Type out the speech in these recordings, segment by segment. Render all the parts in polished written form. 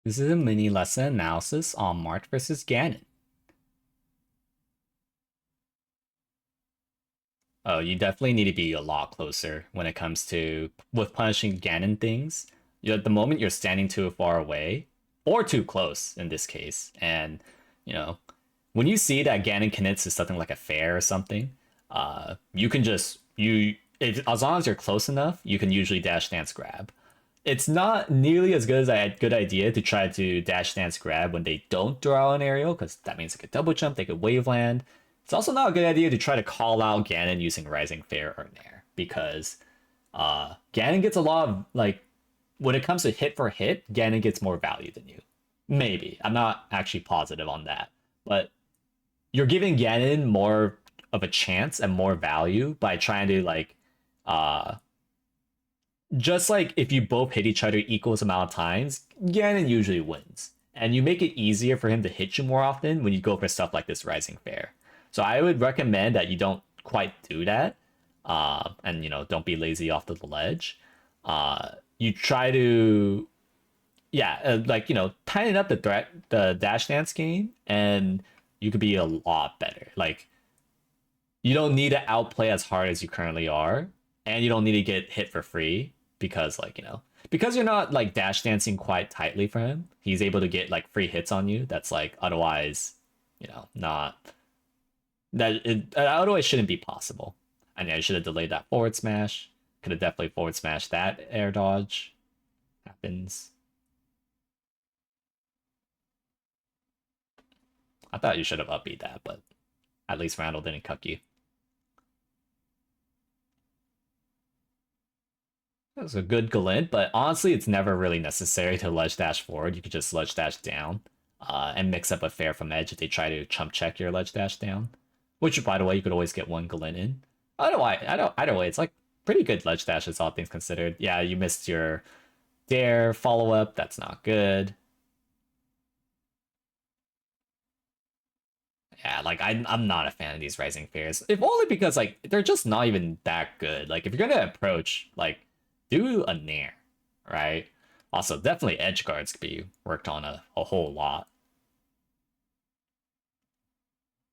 This is a mini lesson analysis on Marth versus Gannon. Oh, you definitely need to be a lot closer when it comes to with punishing Gannon things. At the moment you're standing too far away or too close in this case, and you know when you see that Gannon commits to something like a fair or something, you can just as long as you're close enough, you can usually dash dance grab. It's not nearly as good as a good idea to try to dash dance grab when they don't draw an aerial, because that means they could double jump, they could wave land. It's also not a good idea to try to call out Ganon using Rising Fair or Nair, because Ganon gets a lot of, like, when it comes to hit for hit, Ganon gets more value than you. Maybe. I'm not actually positive on that. But you're giving Ganon more of a chance and more value by trying to, like, uh, just like if you both hit each other equals amount of times, Ganon usually wins. And you make it easier for him to hit you more often when you go for stuff like this Rising Fair. So I would recommend that you don't quite do that. And don't be lazy off the ledge. You try to tighten up the dash dance game, and you could be a lot better. Like, you don't need to outplay as hard as you currently are, and you don't need to get hit for free because, because you're not like dash dancing quite tightly for him. He's able to get like free hits on you. That's like otherwise, not otherwise shouldn't be possible. And yeah, I should have delayed that forward smash. Could have definitely forward smashed that air dodge. Happens. I thought you should have upbeat that, but at least Randall didn't cuck you. That was a good glint, but honestly, it's never really necessary to ledge dash forward. You could just ledge dash down, and mix up a fair from edge if they try to chump check your ledge dash down. Which, by the way, you could always get one glint in. Either way, it's like pretty good ledge dashes, all things considered. Yeah, you missed your dare follow up. That's not good. Yeah, like I'm not a fan of these Rising Fairs. If only because like they're just not even that good. Like if you're gonna approach, like do a Nair, right? Also, definitely Edgeguards could be worked on a whole lot.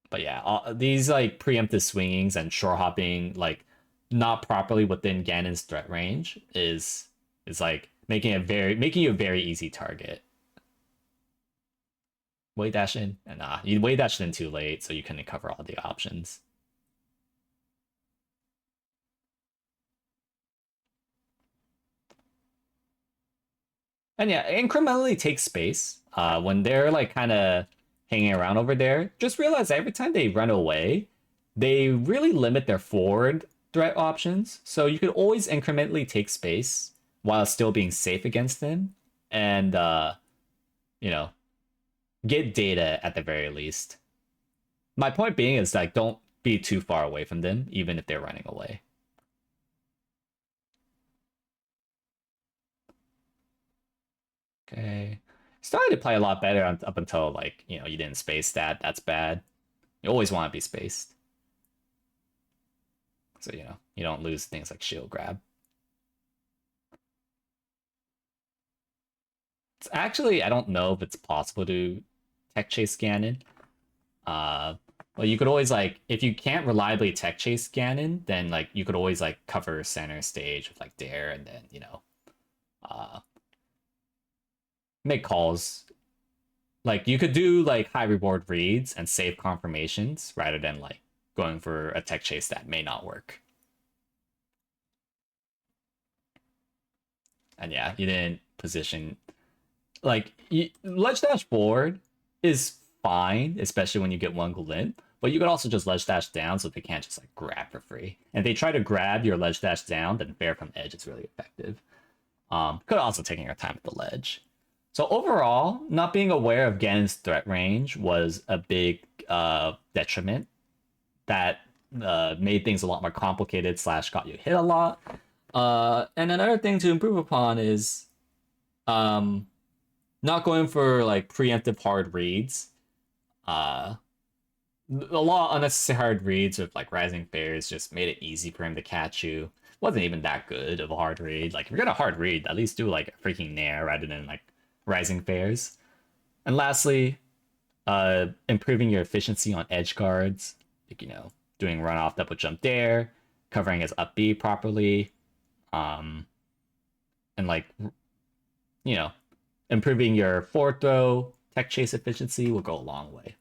But yeah, these like preemptive swingings and shore hopping, like not properly within Ganon's threat range, is like making you a very easy target. Way dash in, and you way dashed in too late, so you couldn't cover all the options. And yeah, incrementally take space. When they're like kind of hanging around over there, just realize that every time they run away, they really limit their forward threat options. So you could always incrementally take space while still being safe against them, and you know, get data at the very least. My point being is like don't be too far away from them, even if they're running away. Okay. Started to play a lot better up until like, you didn't space that. That's bad. You always want to be spaced. So, you don't lose things like shield grab. It's actually, I don't know if it's possible to tech chase Ganon. Uh, well, you could always like, if you can't reliably tech chase Ganon, then like you could always like cover center stage with like Dare, and then, uh, make calls. Like you could do like high reward reads and save confirmations rather than like going for a tech chase that may not work. And yeah, you didn't position like ledge dash forward is fine, especially when you get one glint. But you could also just ledge dash down so they can't just like grab for free. And if they try to grab your ledge dash down, then fair from edge is really effective. Could also taking your time at the ledge. So overall, not being aware of Ganon's threat range was a big detriment that made things a lot more complicated slash got you hit a lot. And another thing to improve upon is um, not going for like preemptive hard reads. Uh, a lot of unnecessary hard reads with like Rising Bears just made it easy for him to catch you. Wasn't even that good of a hard read. Like if you're gonna hard read, at least do like a freaking Nair rather than like rising fares. And lastly, improving your efficiency on edge guards, like, doing runoff double jump dare, covering his up B properly, um, and like, you know, improving your forward throw tech chase efficiency will go a long way.